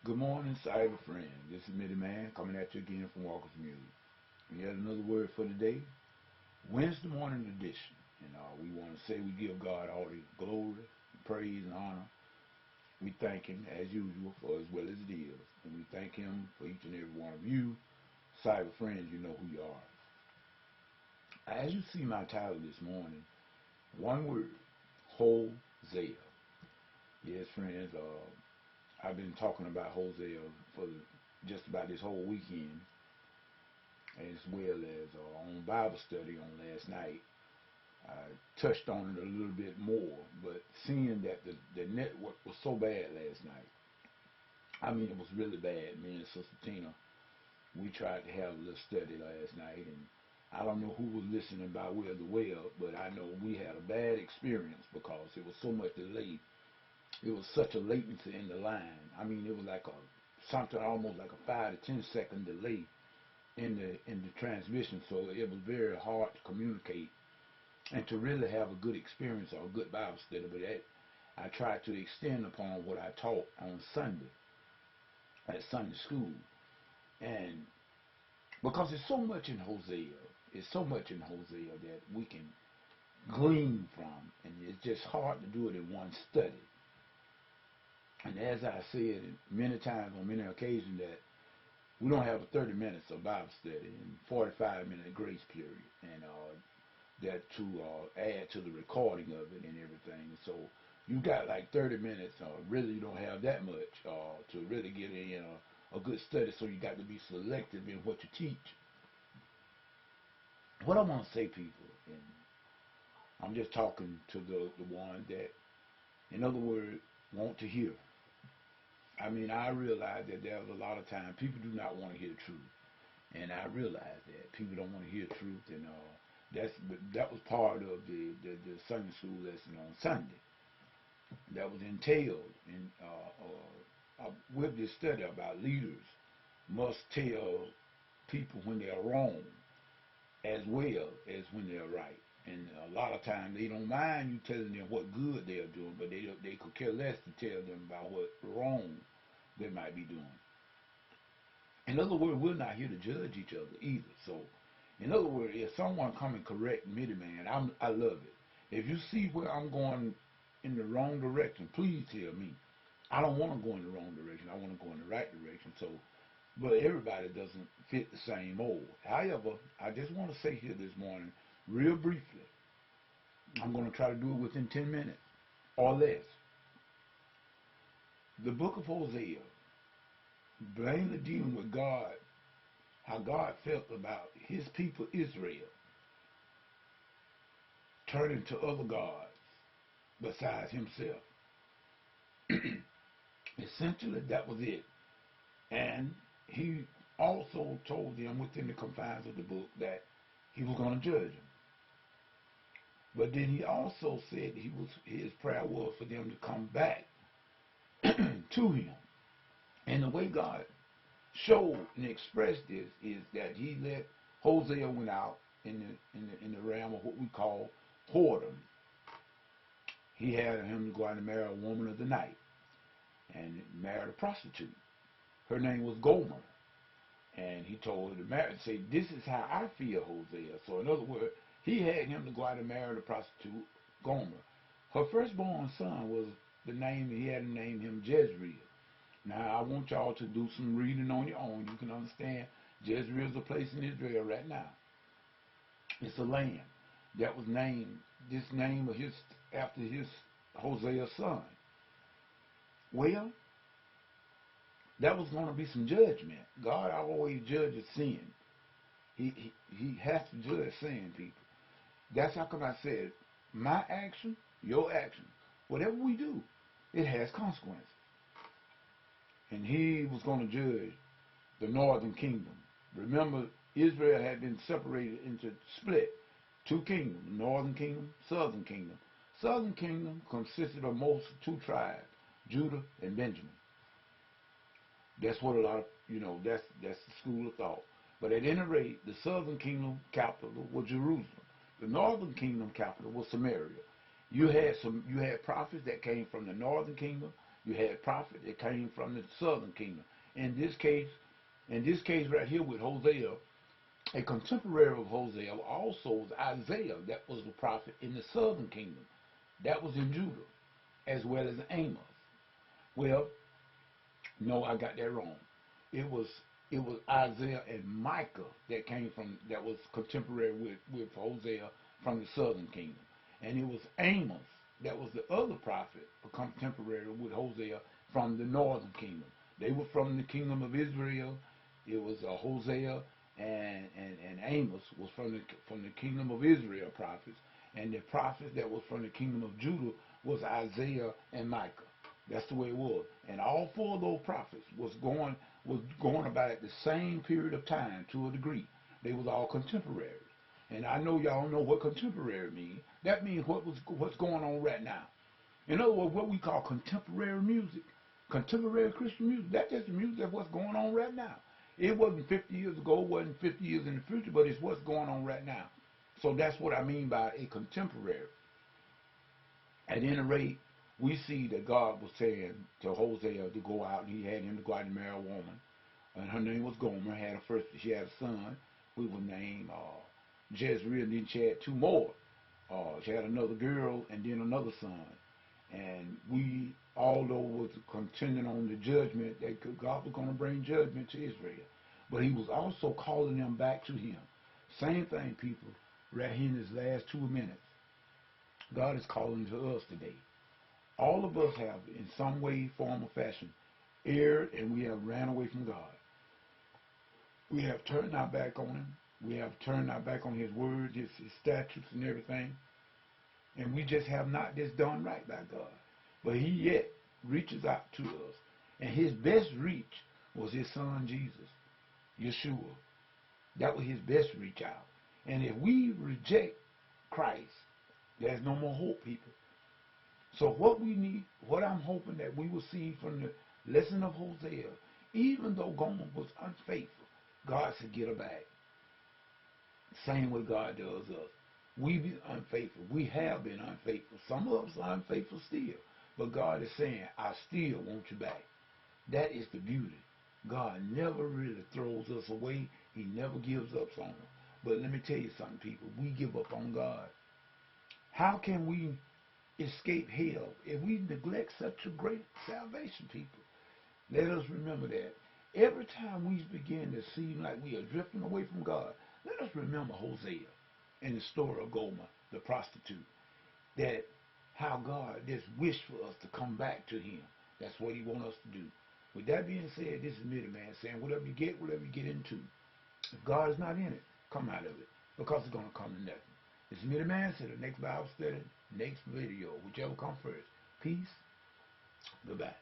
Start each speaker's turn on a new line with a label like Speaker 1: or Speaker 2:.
Speaker 1: Good morning, cyber friend. This is Mitty Man coming at you again from Walker's Music. We had another word for today, Wednesday morning edition. And we want to say we give God all the glory, praise, and honor. We thank Him as usual for as well as it is, and we thank Him for each and every one of you, cyber friends. You know who you are. As you see my title this morning, one word, Hosea. Yes, friends. I've been talking about Hosea for just about this whole weekend, as well as on Bible study on last night. I touched on it a little bit more, but seeing that the network was so bad last night, I mean, it was really bad. Me and Sister Tina, we tried to have a little study last night, and I don't know who was listening by way of the web, but I know we had a bad experience because it was so much delay. It was such a latency in the line. I mean, it was like something almost like a 5 to 10 second delay in the transmission. So it was very hard to communicate and to really have a good experience or a good Bible study. But I tried to extend upon what I taught on Sunday at Sunday school, and because it's so much in Hosea, that we can glean from, and it's just hard to do it in one study. And as I said many times on many occasions, that we don't have 30 minutes of Bible study and 45-minute grace period, and that to add to the recording of it and everything. So you got like 30 minutes, really you don't have that much to really get in a good study, so you got to be selective in what you teach. What I want to say, people, and I'm just talking to the one that, in other words, want to hear. I mean, I realize that there's a lot of times people do not want to hear the truth, and I realize that people don't want to hear the truth, and that was part of the Sunday school lesson on Sunday. That was entailed in with this study about leaders must tell people when they're wrong as well as when they're right. And a lot of times they don't mind you telling them what good they're doing, but they could care less to tell them about what wrong they might be doing. In other words, we're not here to judge each other either. So, in other words, if someone come and correct me, man, I love it. If you see where I'm going in the wrong direction, please tell me. I don't want to go in the wrong direction. I want to go in the right direction. So, but everybody doesn't fit the same mold. However, I just want to say here this morning, real briefly, I'm going to try to do it within 10 minutes or less. The book of Hosea, mainly dealing with God, how God felt about his people Israel turning to other gods besides himself. Essentially, that was it. And he also told them within the confines of the book that he was going to judge them. But then he also said his prayer was for them to come back to him. And the way God showed and expressed this is that he let Hosea went out in the realm of what we call whoredom. He had him to go out and marry a woman of the night and married a prostitute. Her name was Gomer. And he told her to marry, say, this is how I feel, Hosea. So in other words, he had him to go out and marry the prostitute, Gomer. Her firstborn son was he had to name him Jezreel. Now, I want y'all to do some reading on your own. You can understand Jezreel is a place in Israel right now. It's a land that was named, this name of after his Hosea's son. Well, that was going to be some judgment. God always judges sin. He has to judge sin, people. That's how come I said, my action, your action, whatever we do, it has consequences. And he was going to judge the northern kingdom. Remember, Israel had been separated into split two kingdoms, northern kingdom, southern kingdom. Southern kingdom consisted of most two tribes, Judah and Benjamin. That's what a lot of, that's the school of thought. But at any rate, the southern kingdom capital was Jerusalem. The northern kingdom capital was Samaria. You had prophets that came from the northern kingdom. You had prophets that came from the southern kingdom. In this case right here with Hosea, a contemporary of Hosea also was Isaiah. That was the prophet in the southern kingdom. That was in Judah, as well as Amos. Well, no, I got that wrong. It was it was Isaiah and Micah that was contemporary with Hosea from the southern kingdom. And it was Amos that was the other prophet, a contemporary with Hosea from the northern kingdom. They were from the kingdom of Israel. It was Hosea and Amos was from the kingdom of Israel prophets. And the prophets that was from the kingdom of Judah was Isaiah and Micah. That's the way it was. And all four of those prophets was going about at the same period of time to a degree. They was all contemporaries. And I know y'all know what contemporary means. That means what's going on right now. In other words, what we call contemporary music, contemporary Christian music, that's just the music of what's going on right now. It wasn't 50 years ago, it wasn't 50 years in the future, but it's what's going on right now. So that's what I mean by a contemporary. At any rate, we see that God was saying to Hosea to go out, and he had him to go out and marry a woman. And her name was Gomer. She had a son. We was named Jezreel, and then she had two more. She had another girl and then another son. And we, although was contending on the judgment, that God was going to bring judgment to Israel. But he was also calling them back to him. Same thing, people, right here in this last 2 minutes. God is calling to us today. All of us have, in some way, form, or fashion, erred, and we have ran away from God. We have turned our back on him. We have turned our back on his word, his statutes, and everything. And we just have not just done right by God. But he yet reaches out to us. And his best reach was his son, Jesus, Yeshua. That was his best reach out. And if we reject Christ, there's no more hope, people. So what we need, what I'm hoping that we will see from the lesson of Hosea, even though Gomer was unfaithful, God said, get her back. Same way God does us. We be unfaithful. We have been unfaithful. Some of us are unfaithful still. But God is saying, I still want you back. That is the beauty. God never really throws us away. He never gives up on us. But let me tell you something, people. We give up on God. How can we escape hell if we neglect such a great salvation, people? Let us remember that. Every time we begin to seem like we are drifting away from God, let us remember Hosea and the story of Gomer, the prostitute. That how God just wished for us to come back to him. That's what he wants us to do. With that being said, this is Mitty Man saying, whatever you get into. If God is not in it, come out of it. Because it's going to come to nothing. This is Mitty Man saying, the next Bible study, next video, whichever comes first. Peace. Goodbye.